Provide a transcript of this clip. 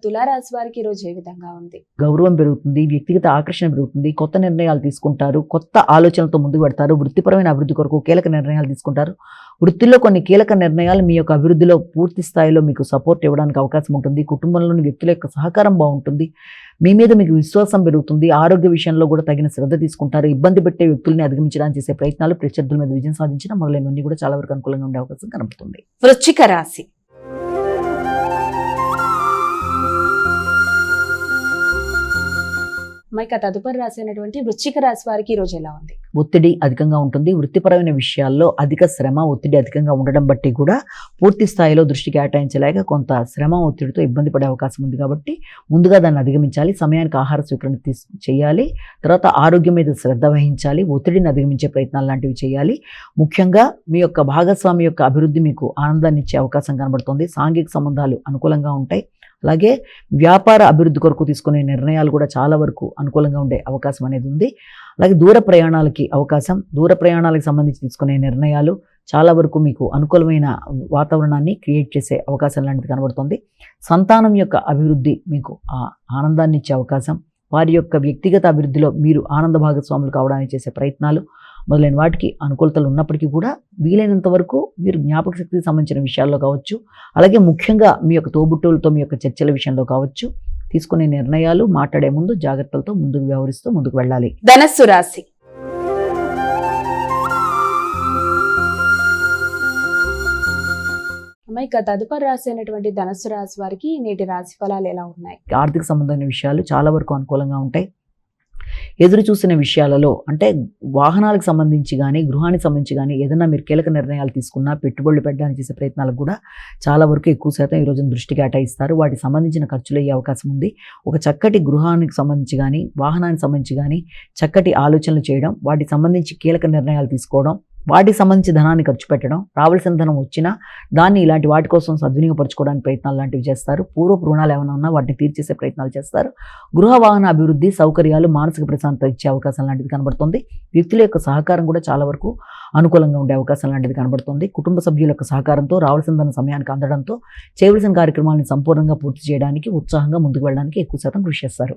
తులారాశి వారికి ఈ రోజు ఏ విధంగా ఉంది? గౌరవం పెరుగుతుంది, వ్యక్తిగత ఆకర్షణ పెరుగుతుంది, కొత్త నిర్ణయాలు తీసుకుంటారు, కొత్త ఆలోచనలతో ముందుకు పెడతారు, వృత్తిపరమైన అభివృద్ధి కొరకు కీలక నిర్ణయాలు తీసుకుంటారు. వృత్తిలో కొన్ని కీలక నిర్ణయాలు మీ యొక్క అభివృద్ధిలో పూర్తి స్థాయిలో మీకు సపోర్ట్ ఇవ్వడానికి అవకాశం ఉంటుంది. కుటుంబంలోని వ్యక్తుల యొక్క సహకారం బాగుంటుంది, మీ మీద మీకు విశ్వాసం పెరుగుతుంది. ఆరోగ్య విషయంలో కూడా తగిన శ్రద్ధ తీసుకుంటారు. ఇబ్బంది పెట్టే వ్యక్తుల్ని అధిగమించడానికి చేసే ప్రయత్నాలు, ప్రత్యర్థుల మీద విజయం సాధించడం మొదలైనవన్నీ కూడా చాలా వరకు అనుకూలంగా ఉండే అవకాశం కనబడుతుంది. వృశ్చిక రాశి. మైక తదుపరి రాశి అయినటువంటి వృశ్చిక రాశి వారికి ఈ రోజు ఎలా ఉంది? ఒత్తిడి అధికంగా ఉంటుంది. వృత్తిపరమైన విషయాల్లో అధిక శ్రమ, ఒత్తిడి అధికంగా ఉండడం బట్టి కూడా పూర్తి స్థాయిలో దృష్టి కేటాయించలేక కొంత శ్రమ, ఒత్తిడితో ఇబ్బంది పడే అవకాశం ఉంది. కాబట్టి ముందుగా దాన్ని అధిగమించాలి. సమయానికి ఆహార స్వీకరణ చేయాలి. తర్వాత ఆరోగ్యం మీద శ్రద్ధ వహించాలి. ఒత్తిడిని అధిగమించే ప్రయత్నాలు లాంటివి చేయాలి. ముఖ్యంగా మీ యొక్క భాగస్వామి యొక్క అభివృద్ధి మీకు ఆనందాన్ని ఇచ్చే అవకాశం కనబడుతుంది. సాంఘిక సంబంధాలు అనుకూలంగా ఉంటాయి. అలాగే వ్యాపార అభివృద్ధి కొరకు తీసుకునే నిర్ణయాలు కూడా చాలా వరకు అనుకూలంగా ఉండే అవకాశం అనేది ఉంది. అలాగే దూర ప్రయాణాలకి అవకాశం, దూర ప్రయాణాలకు సంబంధించి తీసుకునే నిర్ణయాలు చాలా వరకు మీకు అనుకూలమైన వాతావరణాన్ని క్రియేట్ చేసే అవకాశం లాంటిది కనబడుతుంది. సంతానం యొక్క అభివృద్ధి మీకు ఆనందాన్ని ఇచ్చే అవకాశం, వారి యొక్క వ్యక్తిగత అభివృద్ధిలో మీరు ఆనంద భాగస్వాములు కావడానికి చేసే ప్రయత్నాలు మొదలైన వాటికి అనుకూలతలు ఉన్నప్పటికీ కూడా వీలైనంత వరకు మీరు జ్ఞాపక శక్తికి సంబంధించిన విషయాల్లో కావచ్చు, అలాగే ముఖ్యంగా మీ యొక్క తోబుట్టువులతో మీ యొక్క చర్చల విషయంలో కావచ్చు, తీసుకునే నిర్ణయాలు మాట్లాడే ముందు జాగ్రత్తలతో ముందుకు వ్యవహరిస్తూ ముందుకు వెళ్ళాలి. ధనస్సు రాశి. మైక తదుపరి రాశి అయినటువంటి ధనస్సు రాశి వారికి నేటి రాశి ఫలాలు ఎలా ఉన్నాయి? ఆర్థిక సంబంధమైన విషయాలు చాలా వరకు అనుకూలంగా ఉంటాయి. ఎదురు చూసిన విషయాలలో అంటే వాహనాలకు సంబంధించి కానీ, గృహానికి సంబంధించి కానీ ఏదైనా మీరు కీలక నిర్ణయాలు తీసుకున్నా, పెట్టుబడులు పెట్టడానికి చేసే ప్రయత్నాలకు కూడా చాలా వరకు ఎక్కువ శాతం ఈ రోజున దృష్టి కేటాయిస్తారు. వాటికి సంబంధించిన ఖర్చులు అయ్యే అవకాశం ఉంది. ఒక చక్కటి గృహానికి సంబంధించి కానీ, వాహనానికి సంబంధించి కానీ చక్కటి ఆలోచనలు చేయడం, వాటికి సంబంధించి కీలక నిర్ణయాలు తీసుకోవడం, వాటికి సంబంధించి ధనాన్ని ఖర్చు పెట్టడం, రావాల్సిన ధనం వచ్చినా దాన్ని ఇలాంటి వాటి కోసం సద్వినియోగపరచుకోవడానికి ప్రయత్నాలు లాంటివి చేస్తారు. పూర్వపు రుణాలు ఏమైనా ఉన్నా వాటిని తీర్చేసే ప్రయత్నాలు చేస్తారు. గృహ వాహన అభివృద్ధి, సౌకర్యాలు, మానసిక ప్రశాంతత ఇచ్చే అవకాశం లాంటిది కనబడుతుంది. వ్యక్తుల యొక్క సహకారం కూడా చాలా వరకు అనుకూలంగా ఉండే అవకాశం లాంటిది కనబడుతుంది. కుటుంబ సభ్యుల యొక్క సహకారంతో రావాల్సిన ధన సమయానికి అందడంతో చేయవలసిన కార్యక్రమాలను సంపూర్ణంగా పూర్తి చేయడానికి, ఉత్సాహంగా ముందుకు వెళ్ళడానికి ఎక్కువ శాతం కృషి చేస్తారు.